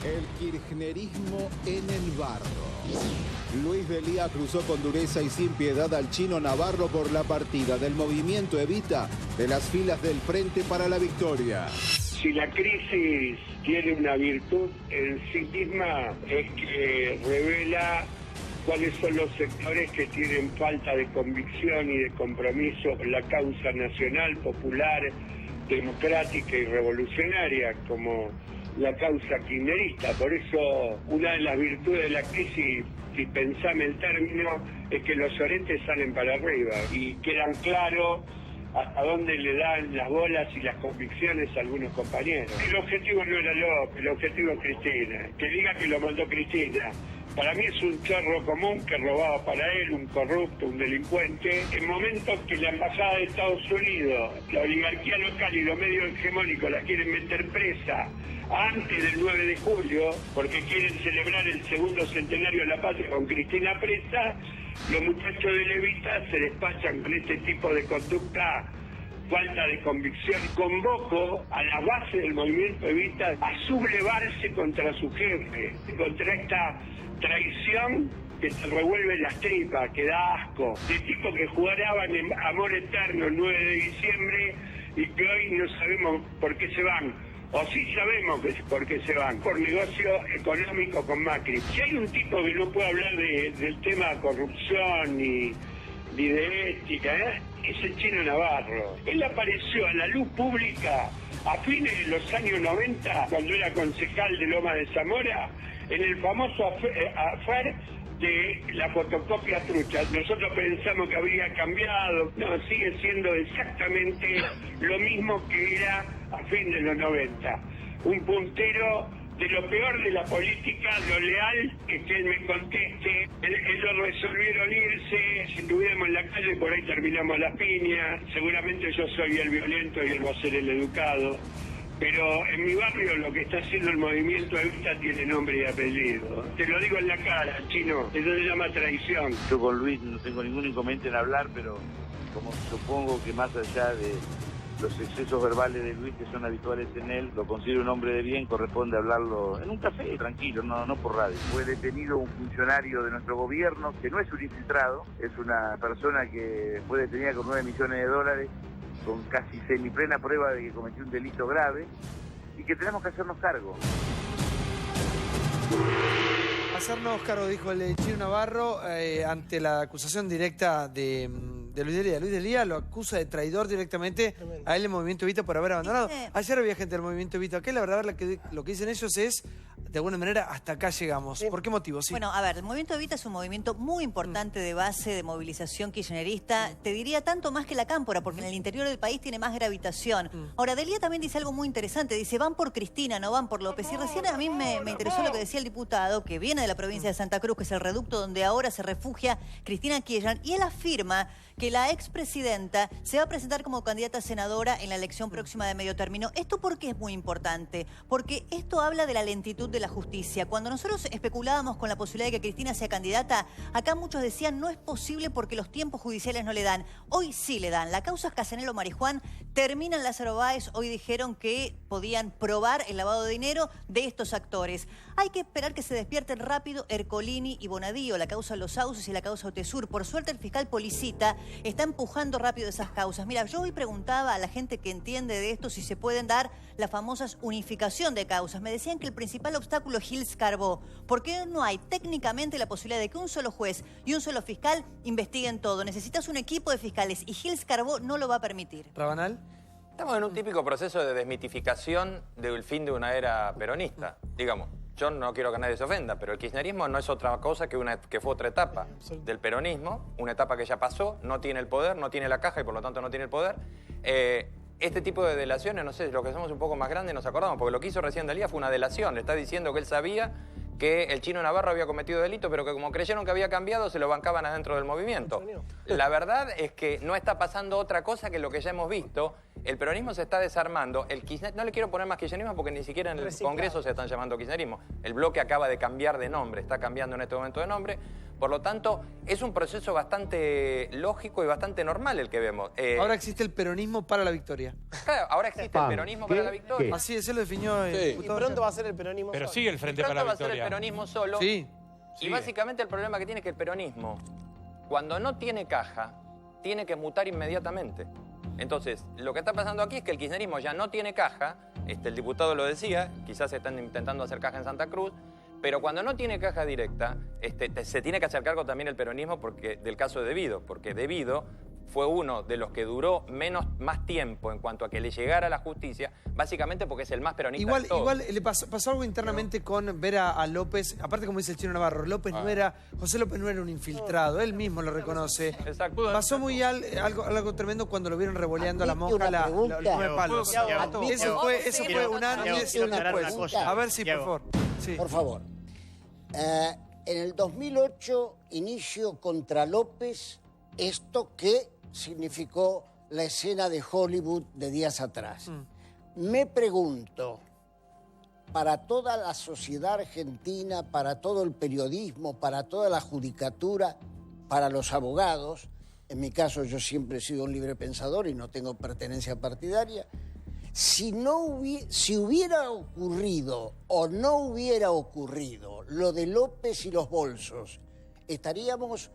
El kirchnerismo en el barro. Luis Delía cruzó con dureza y sin piedad al Chino Navarro por la partida del movimiento Evita de las filas del Frente para la Victoria. Si la crisis tiene una virtud en sí misma es que revela cuáles son los sectores que tienen falta de convicción y de compromiso con la causa nacional, popular, democrática y revolucionaria, como la causa kirchnerista. Por eso, una de las virtudes de la crisis, si pensame el término, es que los orentes salen para arriba y quedan claros hasta dónde le dan las bolas y las convicciones a algunos compañeros. El objetivo no era López, el objetivo es Cristina. Que diga que lo mandó Cristina. Para mí es un chorro común que robaba para él, un corrupto, un delincuente. En momentos que la embajada de Estados Unidos, la oligarquía local y los medios hegemónicos la quieren meter presa antes del 9 de julio, porque quieren celebrar el segundo centenario de la patria con Cristina presa, los muchachos de Levita se despachan con este tipo de conducta, falta de convicción. Convoco a la base del movimiento Evita a sublevarse contra su jefe, contra esta traición que te revuelve las tripas, que da asco, de tipo que jugaban en amor eterno el 9 de diciembre y que hoy no sabemos por qué se van. O sí sabemos por qué se van, por negocio económico con Macri. Si hay un tipo que no puede hablar del tema de corrupción ni de ética, es el Chino Navarro. Él apareció a la luz pública a fines de los años 90, cuando era concejal de Loma de Zamora, en el famoso affair de la fotocopia trucha. Nosotros pensamos que había cambiado, no, sigue siendo exactamente lo mismo que era a fin de los 90. Un puntero de lo peor de la política, lo leal es que él me conteste. Ellos resolvieron irse, si estuviéramos en la calle por ahí terminamos las piñas, seguramente yo soy el violento y él va a ser el educado. Pero en mi barrio lo que está haciendo el movimiento Evita tiene nombre y apellido. Te lo digo en la cara, Chino, eso se llama traición. Yo con Luis no tengo ningún inconveniente en hablar, pero como supongo que más allá de los excesos verbales de Luis que son habituales en él, lo considero un hombre de bien, corresponde hablarlo en un café, tranquilo, no por radio. Fue detenido un funcionario de nuestro gobierno, que no es un infiltrado, es una persona que fue detenida con $9 millones, con casi semiplena prueba de que cometió un delito grave y que tenemos que hacernos cargo. Hacernos cargo, dijo el Chino Navarro, ante la acusación directa de Luis Delía. Luis Delía lo acusa de traidor directamente a él, el movimiento Evita, por haber abandonado. Ayer había gente del movimiento Evita que la verdad lo que dicen ellos es, de alguna manera, hasta acá llegamos. ¿Por qué motivo? Sí. Bueno, a ver, el movimiento Evita es un movimiento muy importante de base de movilización kirchnerista. Te diría tanto más que la Cámpora, porque en el interior del país tiene más gravitación. Ahora, Delía también dice algo muy interesante. Dice, van por Cristina, no van por López. Y recién a mí me interesó lo que decía el diputado, que viene de la provincia de Santa Cruz, que es el reducto donde ahora se refugia Cristina Kirchner, y él afirma que la expresidenta se va a presentar como candidata a senadora en la elección próxima de medio término. ¿Esto por qué es muy importante? Porque esto habla de la lentitud de la justicia. Cuando nosotros especulábamos con la posibilidad de que Cristina sea candidata, acá muchos decían no es posible porque los tiempos judiciales no le dan. Hoy sí le dan. La causa Casanelo-Marijuán termina en Lázaro Báez. Hoy dijeron que podían probar el lavado de dinero de estos actores. Hay que esperar que se despierten rápido Ercolini y Bonadío, la causa Los Sauces y la causa Otesur. Por suerte el fiscal Policita está empujando rápido esas causas. Mira, yo hoy preguntaba a la gente que entiende de esto si se pueden dar las famosas unificación de causas. Me decían que el principal obstáculo es Gils Carbó. ¿Por qué no hay técnicamente la posibilidad de que un solo juez y un solo fiscal investiguen todo? Necesitas un equipo de fiscales y Gils Carbó no lo va a permitir. ¿Rabanal? Estamos en un típico proceso de desmitificación del fin de una era peronista. Digamos, yo no quiero que nadie se ofenda, pero el kirchnerismo no es otra cosa que fue otra etapa del peronismo, una etapa que ya pasó, no tiene el poder, no tiene la caja y por lo tanto no tiene el poder. Este tipo de delaciones, no sé, los que somos un poco más grandes nos acordamos, porque lo que hizo recién Delía fue una delación, le está diciendo que él sabía que el Chino Navarro había cometido delito, pero que como creyeron que había cambiado, se lo bancaban adentro del movimiento. La verdad es que no está pasando otra cosa que lo que ya hemos visto. El peronismo se está desarmando. No le quiero poner más kirchnerismo porque ni siquiera en el Congreso se están llamando kirchnerismo. El bloque acaba de cambiar de nombre, está cambiando en este momento de nombre. Por lo tanto, es un proceso bastante lógico y bastante normal el que vemos. Ahora existe el peronismo para la victoria. Claro, ahora existe el peronismo para la victoria. Así es, se lo definió el Y diputado. pronto va a ser el peronismo Pero solo. sigue el Frente para Pronto la va a ser el Victoria. peronismo solo. Sí. Y básicamente el problema que tiene es que el peronismo, cuando no tiene caja, tiene que mutar inmediatamente. Entonces, lo que está pasando aquí es que el kirchnerismo ya no tiene caja, el diputado lo decía, quizás están intentando hacer caja en Santa Cruz, pero cuando no tiene caja directa, se tiene que hacer cargo también el peronismo del caso de Devido, porque Devido fue uno de los que duró más tiempo en cuanto a que le llegara la justicia, básicamente porque es el más peronista de todos. Igual le pasó algo internamente con ver a López, aparte como dice el Chino Navarro, José López no era un infiltrado, él mismo lo reconoce. Exacto. Pasó muy algo tremendo cuando lo vieron revoleando a la monja los 9 palos. Eso fue un antes y un después. A ver si, por favor. Sí. Por favor. En el 2008 inicio contra López esto que significó la escena de Hollywood de días atrás. Me pregunto, para toda la sociedad argentina, para todo el periodismo, para toda la judicatura, para los abogados, en mi caso yo siempre he sido un libre pensador y no tengo pertenencia partidaria, si hubiera ocurrido o no hubiera ocurrido lo de López y los bolsos, estaríamos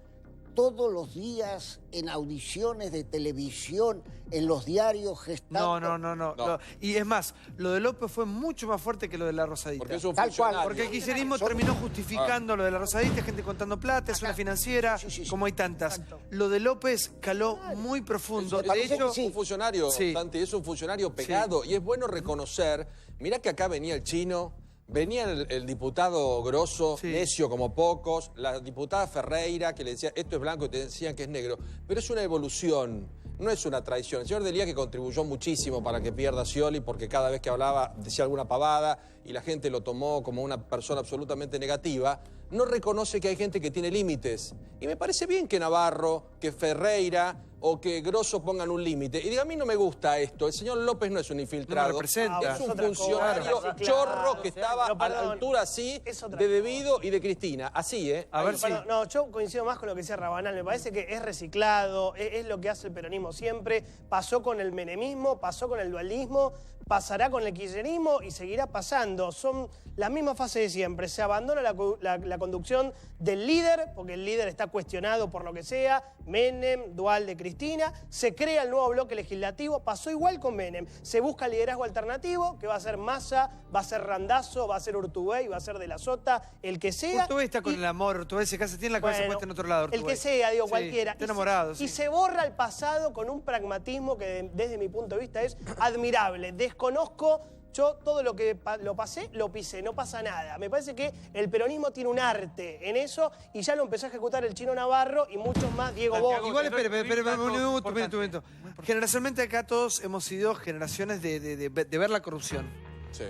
todos los días en audiciones de televisión, en los diarios gestando... No. Y es más, lo de López fue mucho más fuerte que lo de la Rosadita. Porque es un Tal cual. Porque el kirchnerismo terminó justificando lo de la Rosadita, gente contando plata, es una financiera, Sí. como hay tantas. Lo de López caló muy profundo. De hecho, Es un funcionario, Sí. Santi, es un funcionario pegado y es bueno reconocer, mirá que acá venía el Chino, venía el diputado Grosso, Sí. necio como pocos, la diputada Ferreira que le decía esto es blanco y te decían que es negro, pero es una evolución, no es una traición. El señor Delía que contribuyó muchísimo para que pierda Scioli porque cada vez que hablaba decía alguna pavada y la gente lo tomó como una persona absolutamente negativa, no reconoce que hay gente que tiene límites. Y me parece bien que Navarro, que Ferreira o que Grosso pongan un límite. Y digo, a mí no me gusta esto. El señor López no es un infiltrado. No me representa. Es un Otra funcionario cosa, chorro que claro, estaba pero a la perdón, altura así es otra de cosa. Devido y de Cristina. Así, ¿eh? a ver si... Perdón, no, yo coincido más con lo que decía Rabanal. Me parece que es reciclado, es lo que hace el peronismo siempre. Pasó con el menemismo, pasó con el dualismo, pasará con el kirchnerismo y seguirá pasando. Son la misma fase de siempre. Se abandona la conducción del líder, porque el líder está cuestionado por lo que sea. Menem, Dual de Cristina. Se crea el nuevo bloque legislativo. Pasó igual con Menem. Se busca el liderazgo alternativo, que va a ser Massa, va a ser Randazzo, va a ser Urtubey, va a ser De la Sota, el que sea. Urtubey está con el amor, Urtubey se casa, tiene la cabeza Bueno, puesta en otro lado. el Urtubey. que sea, digo, Sí, cualquiera. Está enamorado, Y sí. se borra el pasado con un pragmatismo que desde mi punto de vista es admirable. Desconozco, yo todo lo que lo pasé, lo pisé, no pasa nada. Me parece que el peronismo tiene un arte en eso y ya lo empezó a ejecutar el Chino Navarro y muchos más, Diego Bosch. Igual, espera, un momento. Importante. Generacionalmente acá todos hemos sido generaciones de ver la corrupción. Sí.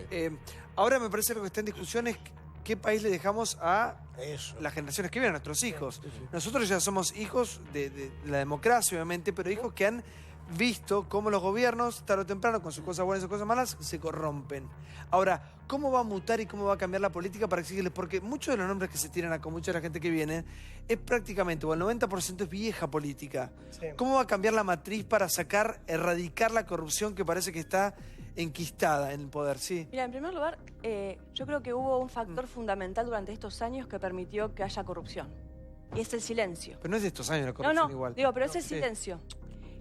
Ahora me parece que lo que está en discusión es qué país le dejamos a Eso. las generaciones que vienen, a nuestros hijos. Nosotros ya somos hijos de la democracia, obviamente, pero hijos que han visto cómo los gobiernos, tarde o temprano, con sus cosas buenas y sus cosas malas, se corrompen. Ahora, ¿cómo va a mutar y cómo va a cambiar la política para exigirles? Porque muchos de los nombres que se tiran acá, mucha de la gente que viene, es prácticamente, o el 90% es vieja política. Sí. ¿Cómo va a cambiar la matriz para erradicar la corrupción que parece que está enquistada en el poder? Sí. Mira, en primer lugar, yo creo que hubo un factor fundamental durante estos años que permitió que haya corrupción. Y es el silencio. Pero no es de estos años la corrupción No, igual. digo, pero es el Sí. silencio.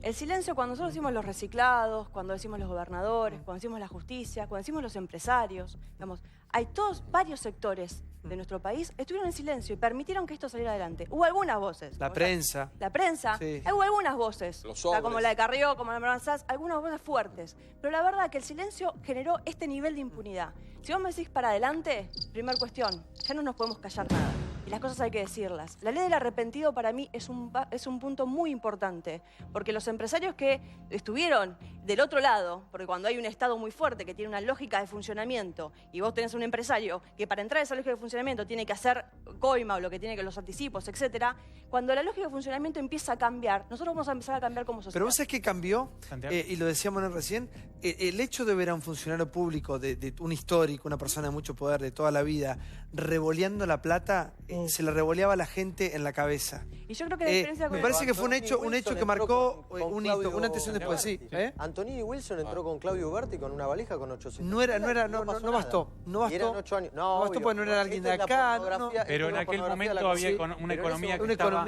El silencio cuando nosotros decimos los reciclados, cuando decimos los gobernadores, cuando decimos la justicia, cuando decimos los empresarios, digamos, hay varios sectores de nuestro país estuvieron en silencio y permitieron que esto saliera adelante. Hubo algunas voces. La prensa. La prensa. Sí. Hubo algunas voces. Los O sea, como sobres. la de Carrió, como la de Manuel Sanz, algunas voces fuertes. Pero la verdad que el silencio generó este nivel de impunidad. Si vos me decís para adelante, primera cuestión, ya no nos podemos callar nada. Y las cosas hay que decirlas. La ley del arrepentido para mí es un punto muy importante, porque los empresarios que estuvieron del otro lado, porque cuando hay un Estado muy fuerte que tiene una lógica de funcionamiento y vos tenés un empresario que para entrar a esa lógica de funcionamiento tiene que hacer coima o lo que tiene que los anticipos, etcétera, cuando la lógica de funcionamiento empieza a cambiar, nosotros vamos a empezar a cambiar como sociedad. Pero vos sabés que cambió, Santiago. y lo decíamos recién, el hecho de ver a un funcionario público, de un histórico, una persona de mucho poder de toda la vida, revoleando la plata, se le revoleaba a la gente en la cabeza. Y yo creo que la diferencia me parece que fue un hecho que marcó un hito, un antes y un después, sí. Antonini Wilson entró con Claudio Uberti con una valija con 800. No bastó. Y eran 8 años. No bastó porque no era alguien de acá. Pero en aquel momento había una economía que estaba...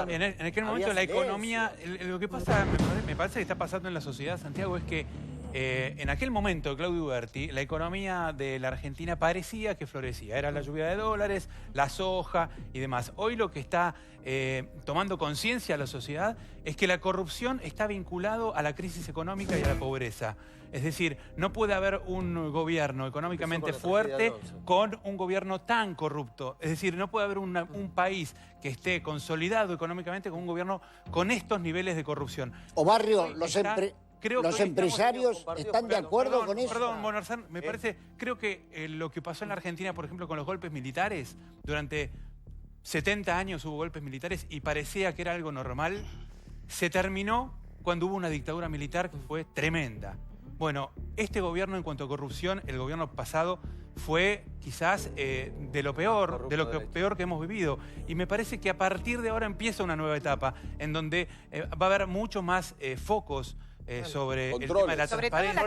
En aquel momento la economía... Lo que pasa, me parece que está pasando en la sociedad, Santiago, es que en aquel momento, Claudio Uberti, la economía de la Argentina parecía que florecía. Era la lluvia de dólares, la soja y demás. Hoy lo que está tomando conciencia la sociedad es que la corrupción está vinculado a la crisis económica y a la pobreza. Es decir, no puede haber un gobierno económicamente fuerte con un gobierno tan corrupto. Es decir, no puede haber un país que esté consolidado económicamente con un gobierno con estos niveles de corrupción. O Barrio, los empresarios están de acuerdo con eso. Perdón, Monarzán, me parece, creo que lo que pasó en la Argentina, por ejemplo, con los golpes militares, durante 70 años hubo golpes militares y parecía que era algo normal, se terminó cuando hubo una dictadura militar que fue tremenda. Bueno, este gobierno en cuanto a corrupción, el gobierno pasado, fue quizás de lo peor, peor que hemos vivido. Y me parece que a partir de ahora empieza una nueva etapa en donde va a haber mucho más focos sobre el tema de la transparencia,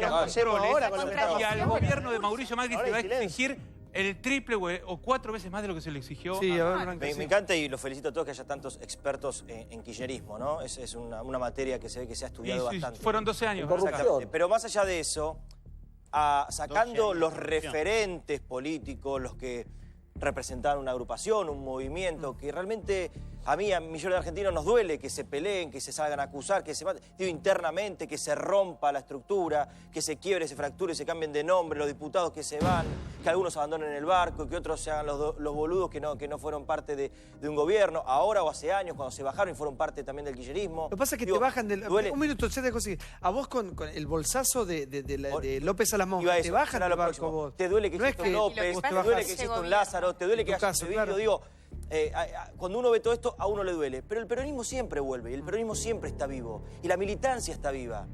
y al gobierno de Mauricio Macri se va a exigir el triple o 4 veces más de lo que se le exigió. Sí, me encanta y los felicito a todos que haya tantos expertos en kirchnerismo, ¿no? Es una materia que se ve que se ha estudiado bastante. Fueron 12 años. Exactamente. Pero más allá de eso, sacando los referentes políticos, los que representaban una agrupación, un movimiento, que realmente a millones de argentinos nos duele que se peleen, que se salgan a acusar, que se maten, digo, internamente, que se rompa la estructura, que se quiebre, se fracture, se cambien de nombre, los diputados que se van, que algunos abandonen el barco, que otros se hagan los boludos que no fueron parte de un gobierno, ahora o hace años, cuando se bajaron y fueron parte también del kirchnerismo. Lo que pasa es que te bajan del... Un minuto, ya te conseguí. A vos con el bolsazo de López Salamón, te bajan del barco vos. Te duele que exista un López, te duele que exista un Lázaro, te duele que haya sucedido, digo... cuando uno ve todo esto, a uno le duele. Pero el peronismo siempre vuelve, y el peronismo siempre está vivo. Y la militancia está viva.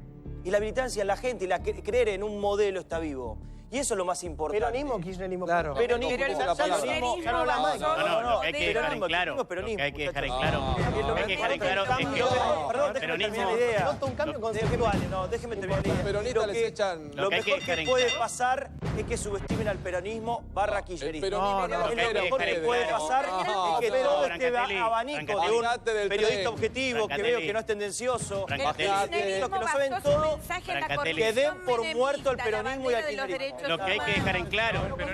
Y la militancia en la gente, y creer en un modelo está vivo. Y eso es lo más importante. ¿Peronismo o kirchnerismo? Claro. Peronismo. Lo que hay que dejar en claro, lo que hay que dejar en claro es que perdón, déjeme terminar la idea. Nota un cambio conceptual. No, déjeme terminar la idea. Lo mejor que puede pasar es que subestimen al peronismo / kirchnerismo. No, lo mejor que puede pasar es que todo este abanico de un periodista objetivo que veo que no es tendencioso, que lo saben todo, que den por muerto al peronismo y al kirchnerismo. Lo que hay que dejar en claro, lo que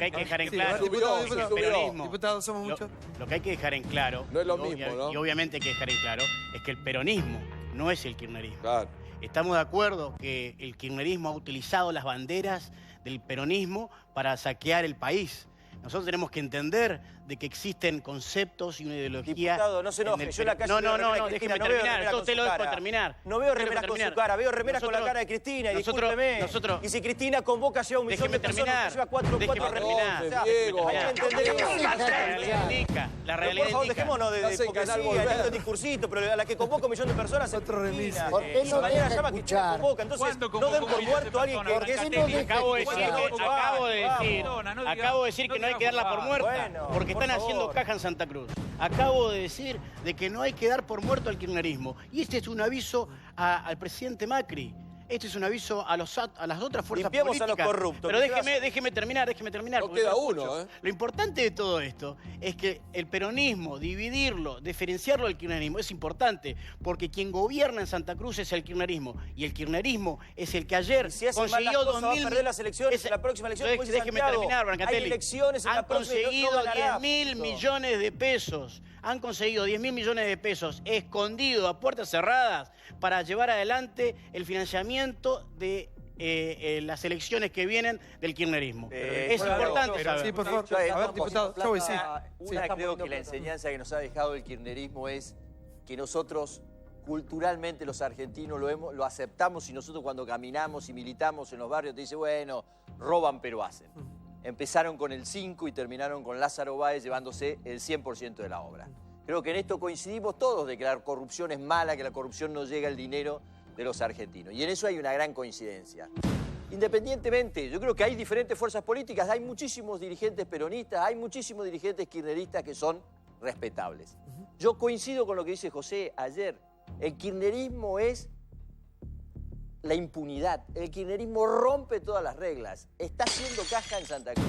hay que dejar en claro, diputados somos muchos. Lo que hay que dejar en claro, no es lo mismo, ¿no? Y obviamente hay que dejar en claro, es que el peronismo no es el kirchnerismo. Claro. Estamos de acuerdo que el kirchnerismo ha utilizado las banderas del peronismo para saquear el país. Nosotros tenemos que entender de que existen conceptos y una ideología... Diputado, no se enoje, yo en la calle... No, déjeme terminar, yo usted lo dejo terminar. No veo remeras con su cara, veo remeras con la cara de Cristina, y discúlpeme. Y si Cristina convoca, lleva 1 millón de personas, lleva 4 remeras. Hay que entender eso. La realidad por favor, dejémonos de hipocresía, de discursito, pero a la que convoca 1 millón de personas es Cristina. ¿Por qué no mañana llama que Cristina convoca? Entonces, no den por muerto a alguien que es... Acabo de decir que no hay que darla por muerta, porque están haciendo caja en Santa Cruz. Acabo de decir de que no hay que dar por muerto al kirchnerismo. Y este es un aviso al presidente Macri. Este es un aviso a las otras fuerzas políticas. A los corruptos. Pero déjeme terminar. No queda uno, ¿eh? Lo importante de todo esto es que el peronismo, dividirlo, diferenciarlo del kirchnerismo, es importante, porque quien gobierna en Santa Cruz es el kirchnerismo. Y el kirchnerismo es el que ayer consiguió 2.000... Va a perder las elecciones en la próxima elección. Déjeme terminar, Brancatelli. Hay elecciones en la próxima. Han conseguido 10.000 millones de pesos. Han conseguido 10.000 millones de pesos escondidos a puertas cerradas para llevar adelante el financiamiento de las elecciones que vienen del kirchnerismo. Es importante saber. Sí, por favor. A ver, diputado. Creo que la enseñanza que nos ha dejado el kirchnerismo es que nosotros culturalmente los argentinos lo aceptamos, y nosotros cuando caminamos y militamos en los barrios te dice, bueno, roban pero hacen. Empezaron con el 5 y terminaron con Lázaro Báez llevándose el 100% de la obra. Creo que en esto coincidimos todos, de que la corrupción es mala, que la corrupción no llega al dinero de los argentinos. Y en eso hay una gran coincidencia. independientemente, yo creo que hay diferentes fuerzas políticas, hay muchísimos dirigentes peronistas, hay muchísimos dirigentes kirchneristas que son respetables. Yo coincido con lo que dice José ayer. El kirchnerismo es la impunidad. El kirchnerismo rompe todas las reglas. Está haciendo caja en Santa Cruz.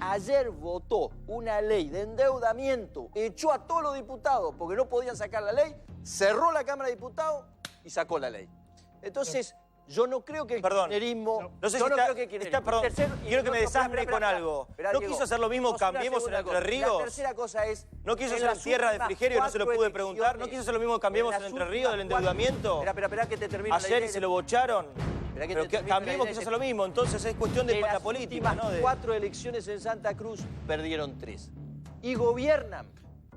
Ayer votó una ley de endeudamiento, echó a todos los diputados porque no podían sacar la ley, cerró la Cámara de Diputados y sacó la ley. Entonces, yo no creo que el kirchnerismo... No sé si quiero que me desastre con algo. ¿No quiso hacer lo mismo Cambiemos en Entre Ríos? La tercera cosa es... ¿No quiso hacer en Tierra de Frigerio? No se lo pude preguntar. ¿No quiso hacer lo mismo Cambiemos en Entre Ríos del endeudamiento? Espera que te termine. Ayer y se lo bocharon. Pero Cambiemos quiso hacer lo mismo. Entonces es cuestión de la política, ¿no? Las 4 elecciones en Santa Cruz perdieron 3. Y gobiernan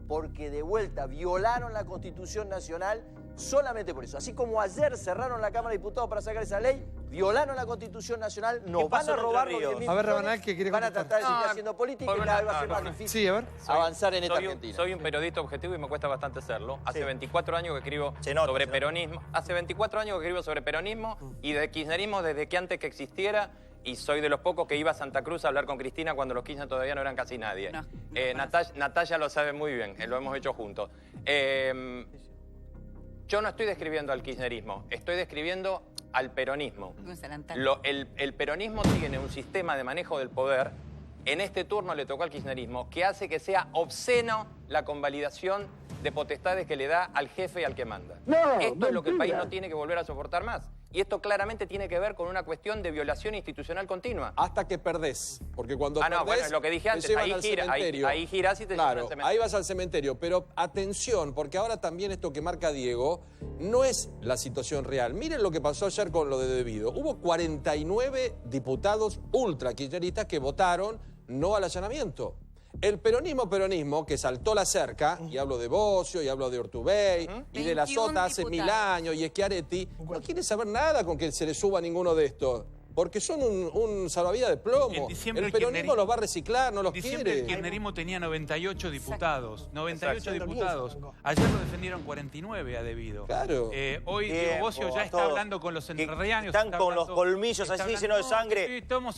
porque de vuelta violaron la Constitución Nacional solamente por eso. Así como ayer cerraron la Cámara de Diputados para sacar esa ley, violaron la Constitución Nacional, nos van a robar los 10.000 A ver, Rabanal, ¿qué quiere van a contestar? tratar de seguir haciendo política y cada vez va a ser más difícil Sí, a ver. avanzar en esta Argentina. Soy un periodista objetivo y me cuesta bastante serlo. Hace 24 años que escribo sobre peronismo. Hace 24 años que escribo sobre peronismo y de kirchnerismo desde que antes que existiera. Y soy de los pocos que iba a Santa Cruz a hablar con Cristina cuando los Kirchner todavía no eran casi nadie. Natalia lo sabe muy bien, lo hemos hecho juntos. Yo no estoy describiendo al kirchnerismo, estoy describiendo al peronismo. El peronismo tiene un sistema de manejo del poder, en este turno le tocó al kirchnerismo, que hace que sea obsceno la convalidación de potestades que le da al jefe y al que manda. Esto es lo que el país no tiene que volver a soportar más. Y esto claramente tiene que ver con una cuestión de violación institucional continua. Hasta que perdés. Porque cuando perdés, bueno, es lo que dije antes, ahí girás y te llevan al cementerio. Ahí vas al cementerio. Pero atención, porque ahora también esto que marca Diego no es la situación real. Miren lo que pasó ayer con lo de Debido. Hubo 49 diputados ultra kirchneristas que votaron no al allanamiento. El peronismo que saltó la cerca, y hablo de Bocio, y hablo de Ortubey, y de la Sota hace 1000 años, y Schiaretti, no quiere saber nada con que se le suba ninguno de estos. Porque son un salvavidas de plomo. El peronismo los va a reciclar, no los quiere. El kirchnerismo tenía 98 diputados. 98 diputados. Ayer lo defendieron 49 a Debido. Claro. Hoy Diego Bocio ya está hablando con los entrerrianos. Están con los colmillos así llenos de sangre. Tiempo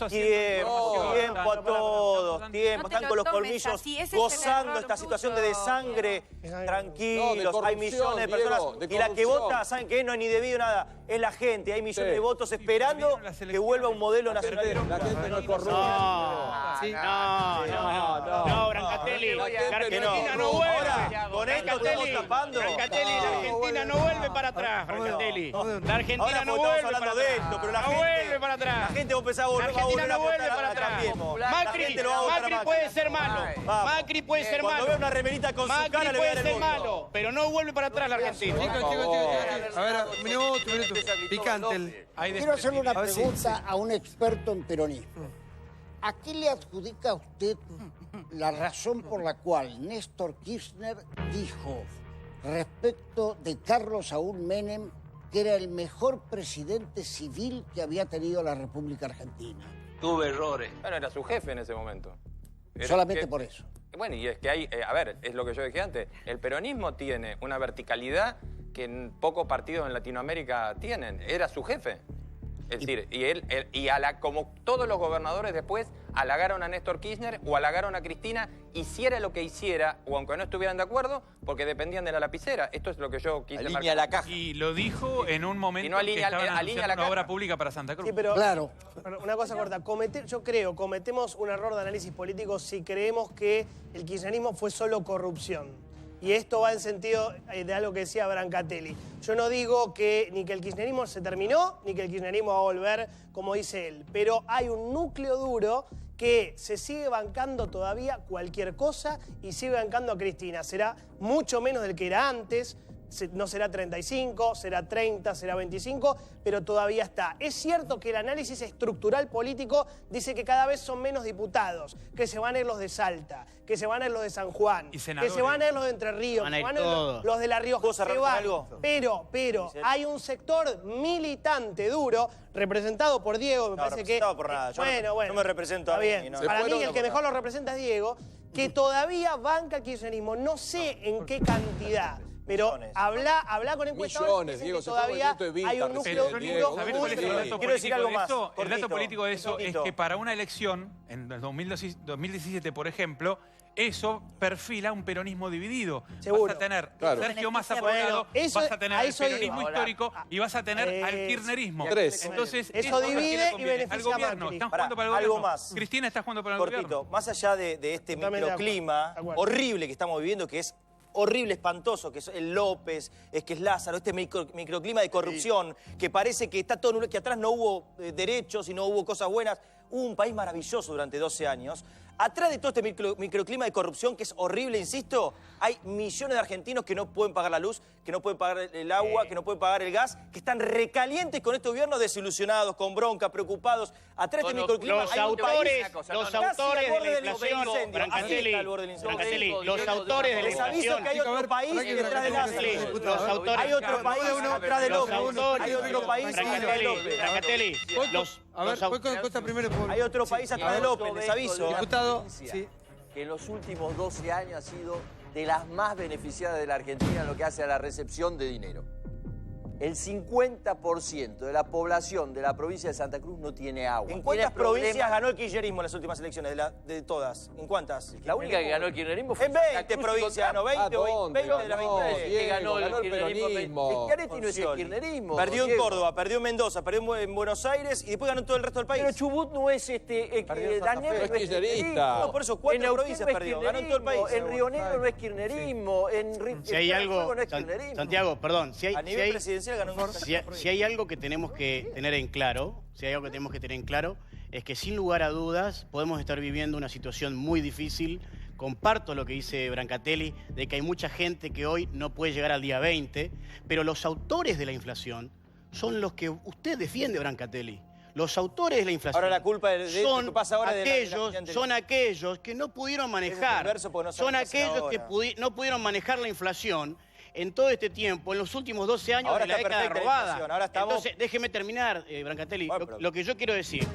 a todos. Están con los colmillos gozando esta situación de desangre. Tranquilos, hay millones de personas. Y la que vota, ¿saben qué? No hay ni Debido nada. Es la gente. Hay millones de votos esperando que vuelva un modelo nacional. La gente no es corrupta. No, Brancatelli. La Argentina no vuelve. Con esto estamos tapando. Brancatelli, la Argentina no vuelve para atrás, Brancatelli. La Argentina no vuelve para atrás. De esto, pero la gente, vuelve para atrás. La gente va a empezar a volver a volver para atrás. Macri puede ser malo. Macri puede ser malo. Cuando veo una remerita con su cara le voy a dar el voto. Malo, pero no vuelve para atrás la Argentina. A ver, un minuto. Picante. Quiero hacerle una pregunta a un experto en peronismo. ¿A qué le adjudica a usted la razón por la cual Néstor Kirchner dijo respecto de Carlos Saúl Menem que era el mejor presidente civil que había tenido la República Argentina? Tuve errores. Bueno, era su jefe en ese momento. Solamente por eso. Bueno, y es que hay, a ver, es lo que yo dije antes, el peronismo tiene una verticalidad que pocos partidos en Latinoamérica tienen. Era su jefe. Es decir, como todos los gobernadores después halagaron a Néstor Kirchner o halagaron a Cristina, hiciera lo que hiciera, o aunque no estuvieran de acuerdo, porque dependían de la lapicera. Esto es lo que yo quise marcar. Alinea la caja. Y lo dijo en un momento que estaban anunciando una obra pública para Santa Cruz. Sí, pero, claro. Una cosa corta. Yo creo, cometemos un error de análisis político si creemos que el kirchnerismo fue solo corrupción. Y esto va en sentido de algo que decía Brancatelli. Yo no digo que ni que el kirchnerismo se terminó, ni que el kirchnerismo va a volver, como dice él. Pero hay un núcleo duro que se sigue bancando todavía cualquier cosa y sigue bancando a Cristina. Será mucho menos del que era antes. No será 35, será 30, será 25, pero todavía está. Es cierto que el análisis estructural político dice que cada vez son menos diputados, que se van a ir los de Salta, que se van a ir los de San Juan, que se van a ir los de Entre Ríos, que se van a ir los de La Rioja. Pero hay un sector militante duro, representado por Diego, me parece que... por nada, yo no me represento a mí. Bien. Para mí el que mejor lo representa es Diego, que todavía banca el kirchnerismo. No sé en qué cantidad, Pero habla con encuestadores. Millones, Diego, todavía hay un núcleo duro. Quiero decir algo más. El dato político de eso es que para una elección, en el 2017, por ejemplo, eso perfila un peronismo dividido. Seguro. Vas a tener Sergio Massa por un lado, vas a tener el peronismo histórico y vas a tener al kirchnerismo. Entonces, eso divide y beneficia al gobierno. Están jugando para el algo gobierno. más. Cristina está jugando para el Cortito, gobierno. más allá de este microclima horrible que estamos viviendo, que es horrible, espantoso, que es el López, que es Lázaro, este microclima de corrupción, que parece que está todo, que atrás no hubo derechos y no hubo cosas buenas. Hubo un país maravilloso durante 12 años. Atrás de todo este microclima de corrupción, que es horrible, insisto, hay millones de argentinos que no pueden pagar la luz, que no pueden pagar el agua, que no pueden pagar el gas, que están recalientes con este gobierno, desilusionados, con bronca, preocupados. Atrás de este microclima hay un país los autores de la inflación, Brancatelli, los autores de la inflación. Les aviso que hay otro país detrás de Lázaro. Hay otro país atrás de López. Hay otro país atrás de López. Brancatelli, a ver, voy con encuesta primero. Hay otro país atrás de López, les aviso. Diputado, sí. Que en los últimos 12 años ha sido de las más beneficiadas de la Argentina en lo que hace a la recepción de dinero. El 50% de la población de la provincia de Santa Cruz no tiene agua. ¿En cuántas provincias ganó el kirchnerismo en las últimas elecciones? De todas. ¿En cuántas? La única que ganó el kirchnerismo fue en 20 provincias ganó, 20 de las 20. ¿Qué ganó el kirchnerismo? Schiaretti no es el kirchnerismo. Perdió en Córdoba, perdió en Mendoza, perdió en Buenos Aires y después ganó en todo el resto del país. Pero Chubut no es Daniel no es kirchnerista. No, por eso 4 provincias perdió, ganó en todo el país. En Río Negro no es kirchnerismo. Si hay algo, Santiago, perdón, a nivel presidencial ganó un si hay algo que tenemos que tener en claro, es que sin lugar a dudas podemos estar viviendo una situación muy difícil. Comparto lo que dice Brancatelli, de que hay mucha gente que hoy no puede llegar al día 20, pero los autores de la inflación son los que usted defiende, Brancatelli. Los autores de la inflación ahora la culpa de son lo que pasa ahora son aquellos que no pudieron manejar, son aquellos que no pudieron manejar la inflación en todo este tiempo, en los últimos 12 años de la década robada. Ahora estamos... Entonces, déjeme terminar, Brancatelli. Lo que yo quiero decir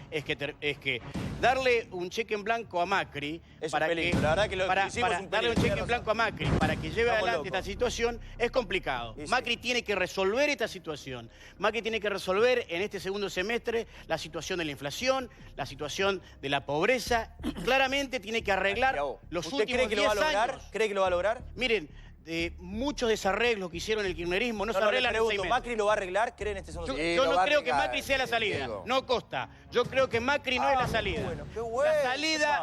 es que darle un cheque en blanco a Macri para que lleve adelante esta situación es complicado. Macri tiene que resolver esta situación. Macri tiene que resolver en este segundo semestre la situación de la inflación, la situación de la pobreza. Y claramente tiene que arreglar los últimos 10 años. ¿Cree que lo va a lograr? Miren, muchos desarreglos que hicieron el kirchnerismo no se arreglan en 6 meses. ¿Macri lo va a arreglar? ¿Cree en este segundo semestre? Yo no creo que Macri sea la salida. No Costa. Yo creo que Macri no es la salida.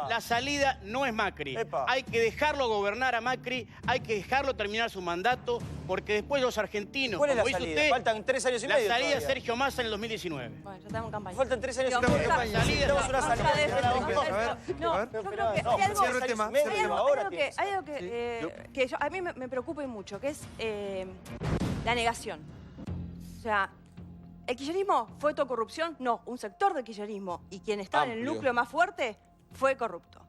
La salida no es Macri. Hay que dejarlo gobernar a Macri, hay que dejarlo terminar su mandato, porque después los argentinos, ¿cuál es la salida? Faltan 3 años y medio. La salida es Sergio Massa en el 2019. Bueno, ya estamos en campaña. Faltan 3 años y medio. Tenemos una salida. No, yo creo que hay algo que a mí me preocupa mucho, que es la negación. O sea, ¿el kirchnerismo fue todo corrupción? No, un sector del kirchnerismo y quien estaba en el núcleo más fuerte fue corrupto.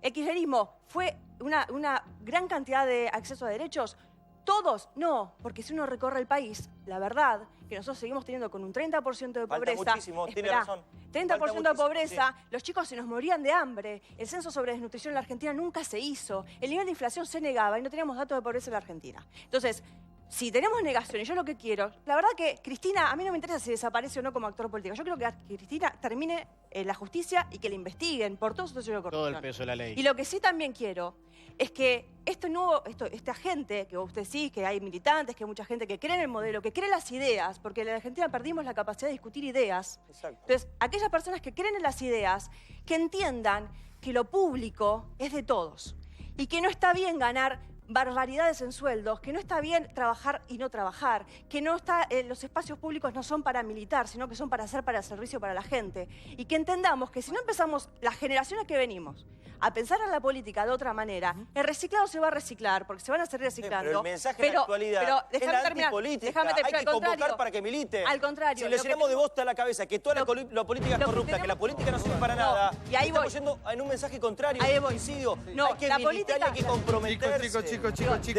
¿El kirchnerismo fue una gran cantidad de acceso a derechos? ¿Todos? No, porque si uno recorre el país, la verdad que nosotros seguimos teniendo con un 30% de pobreza. Falta muchísimo, tiene razón. 30% de pobreza, los chicos se nos morían de hambre, el censo sobre desnutrición en la Argentina nunca se hizo, el nivel de inflación se negaba y no teníamos datos de pobreza en la Argentina. Entonces, si tenemos negación y yo lo que quiero, la verdad que Cristina, a mí no me interesa si desaparece o no como actor político. Yo creo que Cristina termine la justicia y que la investiguen por todo su situación de corrupción. Todo el peso de la ley. Y lo que sí también quiero es que esta gente, que usted sí, que hay militantes, que hay mucha gente que cree en el modelo, que cree en las ideas, porque en la Argentina perdimos la capacidad de discutir ideas. Exacto. Entonces, aquellas personas que creen en las ideas, que entiendan que lo público es de todos y que no está bien ganar barbaridades en sueldos, que no está bien trabajar y no trabajar, que los espacios públicos no son para militar, sino que son para el servicio para la gente. Y que entendamos que si no empezamos las generaciones que venimos a pensar en la política de otra manera, el reciclado se va a reciclar, porque se van a seguir reciclando. Pero el mensaje de la actualidad es la antipolítica. Hay que convocar para que milite. Al contrario. Si le llenamos de bosta a la cabeza que toda la política es corrupta, que la política no sirve para nada, y ahí estamos yendo en un mensaje contrario, ahí un suicidio. No, hay que militar y hay que comprometerse. Chicos,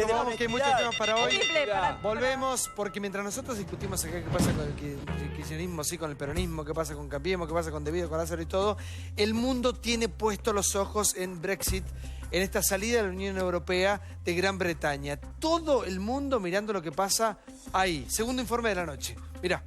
vamos que hay muchos temas para hoy. Volvemos, porque mientras nosotros discutimos acá qué pasa con el kirchnerismo, sí, con el peronismo, qué pasa con Cambiemos, qué pasa con Debido, con Lázaro y todo, el mundo tiene puestos los ojos en Brexit en esta salida de la Unión Europea de Gran Bretaña. Todo el mundo mirando lo que pasa ahí. Segundo informe de la noche. Mirá.